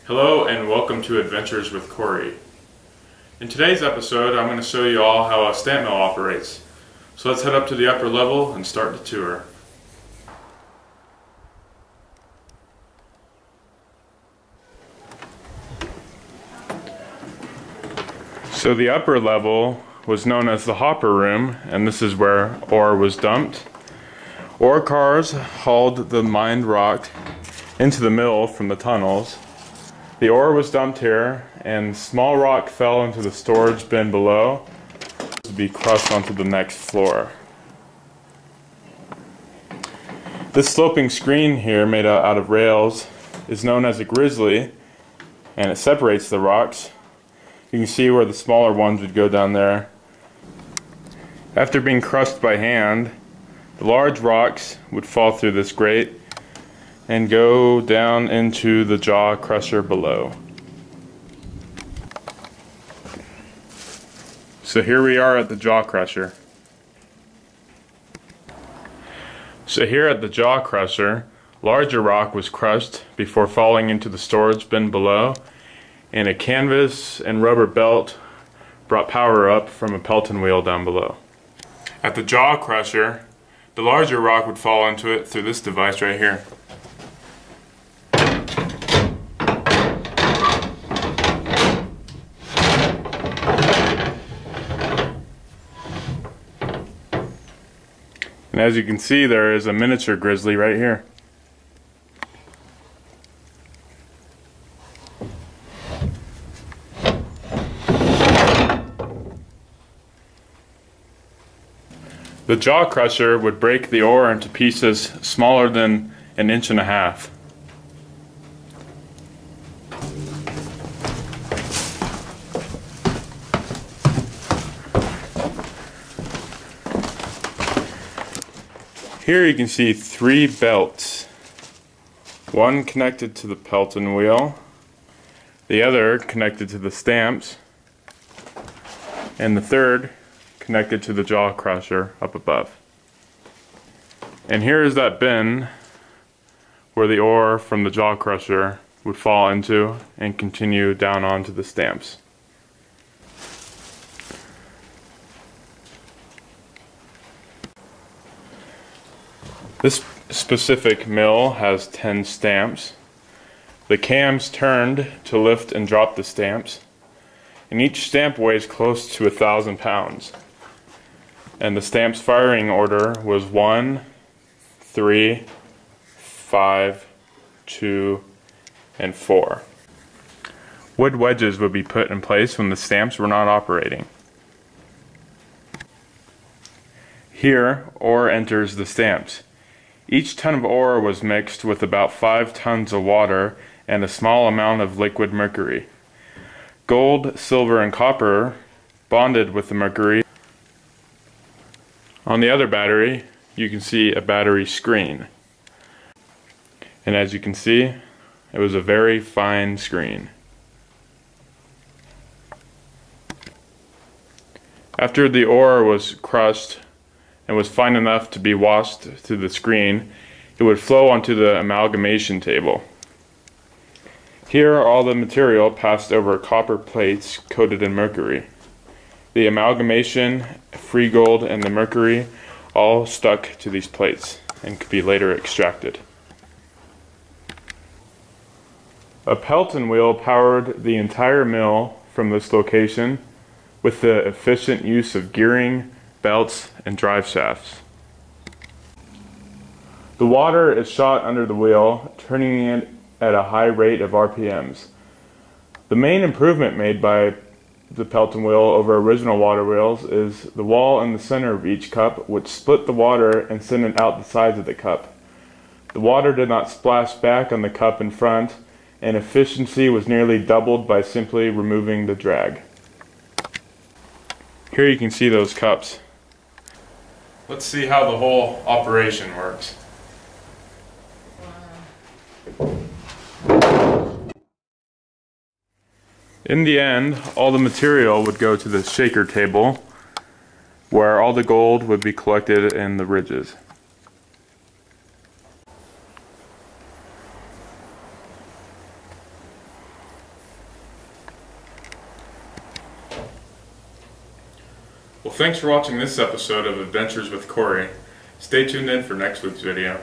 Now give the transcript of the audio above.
Hello and welcome to Adventures with Cory. In today's episode, I'm going to show you all how a stamp mill operates. So let's head up to the upper level and start the tour. So the upper level was known as the hopper room, and this is where ore was dumped. Ore cars hauled the mined rock into the mill from the tunnels. The ore was dumped here, and small rock fell into the storage bin below to be crushed onto the next floor. This sloping screen here, made out of rails, is known as a grizzly, and it separates the rocks. You can see where the smaller ones would go down there. After being crushed by hand, the large rocks would fall through this grate and go down into the jaw crusher below. So here we are at the jaw crusher. So here at the jaw crusher, larger rock was crushed before falling into the storage bin below, and a canvas and rubber belt brought power up from a Pelton wheel down below. At the jaw crusher, the larger rock would fall into it through this device right here. And as you can see, there is a miniature grizzly right here. The jaw crusher would break the ore into pieces smaller than 1.5 inches. Here you can see 3 belts, one connected to the Pelton wheel, the other connected to the stamps, and the third connected to the jaw crusher up above. And here is that bin where the ore from the jaw crusher would fall into and continue down onto the stamps. This specific mill has 10 stamps. The cams turned to lift and drop the stamps, and each stamp weighs close to 1,000 pounds. And the stamp's firing order was 1, 3, 5, 2, and 4. Wood wedges would be put in place when the stamps were not operating. Here, ore enters the stamps. Each ton of ore was mixed with about 5 tons of water and a small amount of liquid mercury. Gold, silver, and copper bonded with the mercury. On the other battery, you can see a battery screen. And as you can see, it was a very fine screen. After the ore was crushed and was fine enough to be washed through the screen, it would flow onto the amalgamation table. Here, all the material passed over copper plates coated in mercury. The amalgamation, free gold, and the mercury all stuck to these plates and could be later extracted. A Pelton wheel powered the entire mill from this location with the efficient use of gearing, belts, and drive shafts. The water is shot under the wheel, turning it at a high rate of RPMs. The main improvement made by the Pelton wheel over original water wheels is the wall in the center of each cup, which split the water and sent it out the sides of the cup. The water did not splash back on the cup in front, and efficiency was nearly doubled by simply removing the drag. Here you can see those cups. Let's see how the whole operation works. In the end, all the material would go to the shaker table, where all the gold would be collected in the ridges. Well, thanks for watching this episode of Adventures with Cory. Stay tuned in for next week's video.